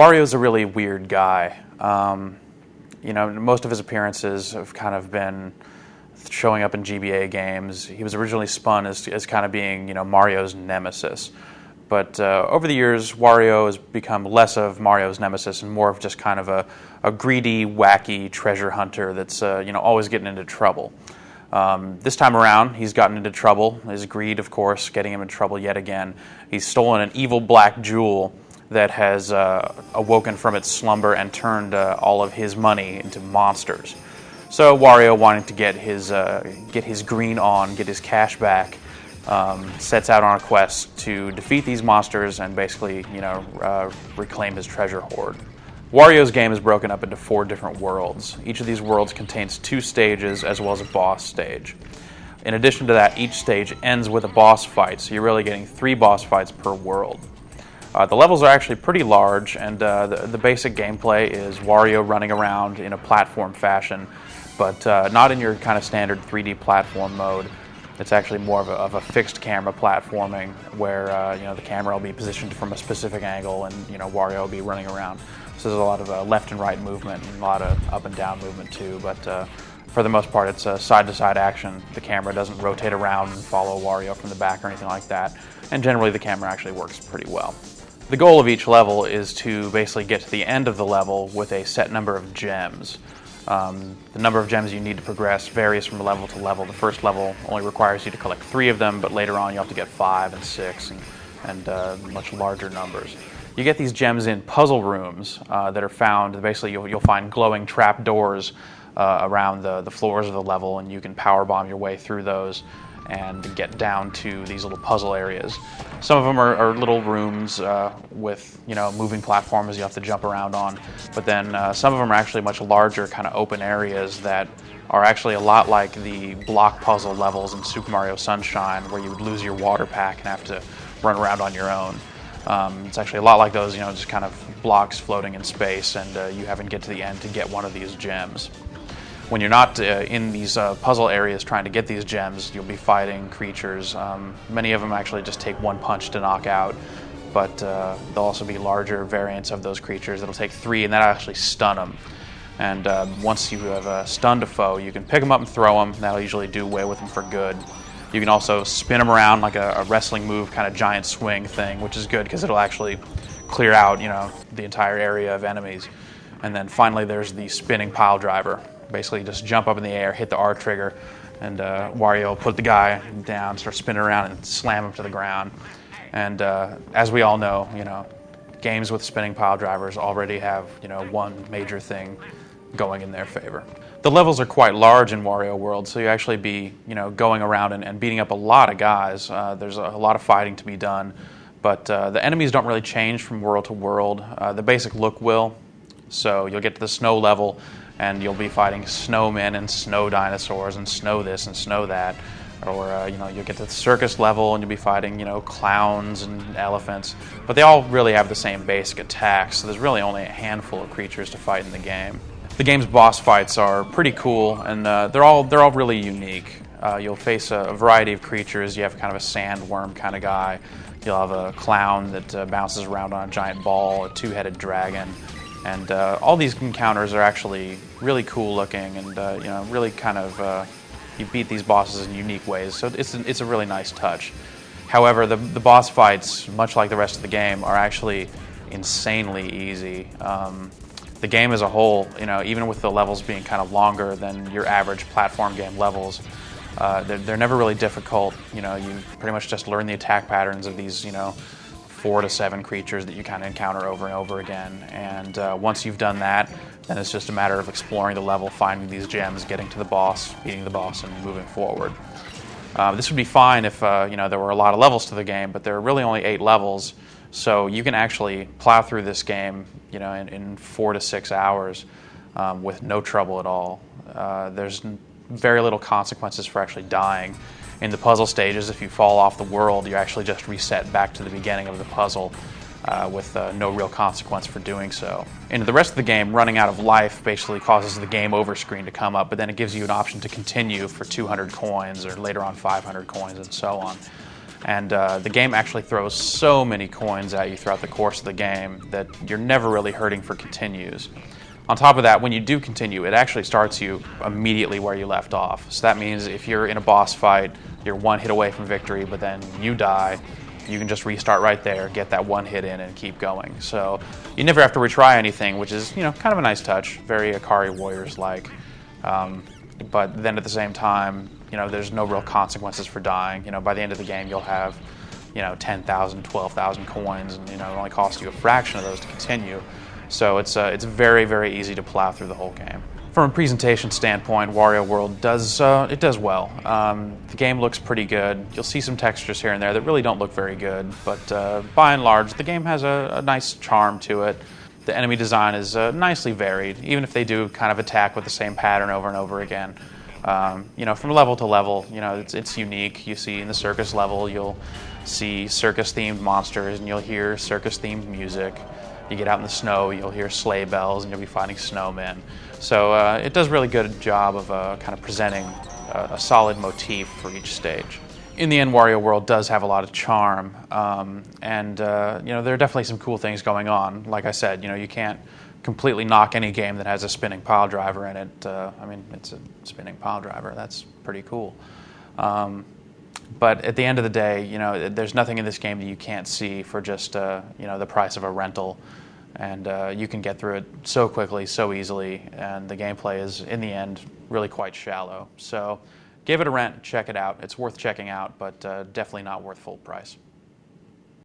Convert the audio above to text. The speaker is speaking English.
Wario's a really weird guy. Most of his appearances have kind of been showing up in GBA games. He was originally spun as kind of being, Mario's nemesis. But over the years, Wario has become less of Mario's nemesis and more of just kind of a greedy, wacky treasure hunter that's, always getting into trouble. This time around, he's gotten into trouble. His greed, of course, getting him in trouble yet again. He's stolen an evil black jewel that has awoken from its slumber and turned all of his money into monsters. So Wario, wanting to get his green on, get his cash back, sets out on a quest to defeat these monsters and basically, reclaim his treasure hoard. Wario's game is broken up into 4 different worlds. Each of these worlds contains 2 stages as well as a boss stage. In addition to that, each stage ends with a boss fight, so you're really getting 3 boss fights per world. The levels are actually pretty large, and the basic gameplay is Wario running around in a platform fashion, but not in your kind of standard 3D platform mode. It's actually more of a fixed camera platforming where the camera will be positioned from a specific angle, and Wario will be running around. So there's a lot of left and right movement and a lot of up and down movement too, but for the most part it's side-to-side action. The camera doesn't rotate around and follow Wario from the back or anything like that, and generally the camera actually works pretty well. The goal of each level is to basically get to the end of the level with a set number of gems. The number of gems you need to progress varies from level to level. The first level only requires you to collect 3 of them, but later on you have to get 5 and 6 and much larger numbers. You get these gems in puzzle rooms that are found. Basically, you'll find glowing trap doors around the floors of the level, and you can power bomb your way through those and get down to these little puzzle areas. Some of them are little rooms with moving platforms you have to jump around on, but then some of them are actually much larger kind of open areas that are actually a lot like the block puzzle levels in Super Mario Sunshine, where you would lose your water pack and have to run around on your own. It's actually a lot like those, just kind of blocks floating in space, and you haven't get to the end to get one of these gems. When you're not in these puzzle areas trying to get these gems, you'll be fighting creatures. Many of them actually just take 1 punch to knock out, but there'll also be larger variants of those creatures that'll take 3, and that'll actually stun them. And once you have stunned a foe, you can pick them up and throw them. That'll usually do away with them for good. You can also spin them around like a wrestling move, kind of giant swing thing, which is good because it'll actually clear out, the entire area of enemies. And then finally, there's the spinning pile driver. Basically, just jump up in the air, hit the R trigger, and Wario will put the guy down, start spinning around, and slam him to the ground. And as we all know, games with spinning pile drivers already have, one major thing going in their favor. The levels are quite large in Wario World, so you actually be, going around and beating up a lot of guys. There's a lot of fighting to be done, but the enemies don't really change from world to world. The basic look will. So you'll get to the snow level, and you'll be fighting snowmen and snow dinosaurs and snow this and snow that. Or, you'll get to the circus level, and you'll be fighting, clowns and elephants. But they all really have the same basic attacks, so there's really only a handful of creatures to fight in the game. The game's boss fights are pretty cool, and they're all really unique. You'll face a variety of creatures. You have kind of a sandworm kind of guy. You'll have a clown that bounces around on a giant ball, a 2-headed dragon, and all these encounters are actually really cool looking, and really kind of you beat these bosses in unique ways. So it's a really nice touch. However, the boss fights, much like the rest of the game, are actually insanely easy. The game as a whole, even with the levels being kind of longer than your average platform game levels, they're never really difficult. You pretty much just learn the attack patterns of these, 4 to 7 creatures that you kind of encounter over and over again. And once you've done that, then it's just a matter of exploring the level, finding these gems, getting to the boss, beating the boss, and moving forward. This would be fine if there were a lot of levels to the game, but there are really only 8 levels. So you can actually plow through this game, in 4 to 6 hours with no trouble at all. There's very little consequences for actually dying. In the puzzle stages, if you fall off the world, you actually just reset back to the beginning of the puzzle with no real consequence for doing so. In the rest of the game, running out of life basically causes the game over screen to come up, but then it gives you an option to continue for 200 coins or later on 500 coins and so on. And the game actually throws so many coins at you throughout the course of the game that you're never really hurting for continues. On top of that, when you do continue, it actually starts you immediately where you left off. So that means if you're in a boss fight, you're one hit away from victory, but then you die, you can just restart right there, get that one hit in, and keep going. So you never have to retry anything, which is, kind of a nice touch, very Akari Warriors-like. But then at the same time, there's no real consequences for dying. By the end of the game, you'll have, 10,000, 12,000 coins, and it only costs you a fraction of those to continue. So it's very, very easy to plow through the whole game. From a presentation standpoint, Wario World does well. The game looks pretty good. You'll see some textures here and there that really don't look very good, but by and large, the game has a nice charm to it. The enemy design is nicely varied, even if they do kind of attack with the same pattern over and over again. From level to level, it's unique. You see in the circus level, you'll see circus-themed monsters, and you'll hear circus-themed music. You get out in the snow, you'll hear sleigh bells, and you'll be fighting snowmen. So it does a really good job of kind of presenting a solid motif for each stage. In the end, Wario World does have a lot of charm, and there are definitely some cool things going on. Like I said, you can't completely knock any game that has a spinning pile driver in it. It's a spinning pile driver. That's pretty cool. But at the end of the day, there's nothing in this game that you can't see for just the price of a rental, and you can get through it so quickly, so easily, and the gameplay is, in the end, really quite shallow. So give it a rent, check it out. It's worth checking out, but definitely not worth full price.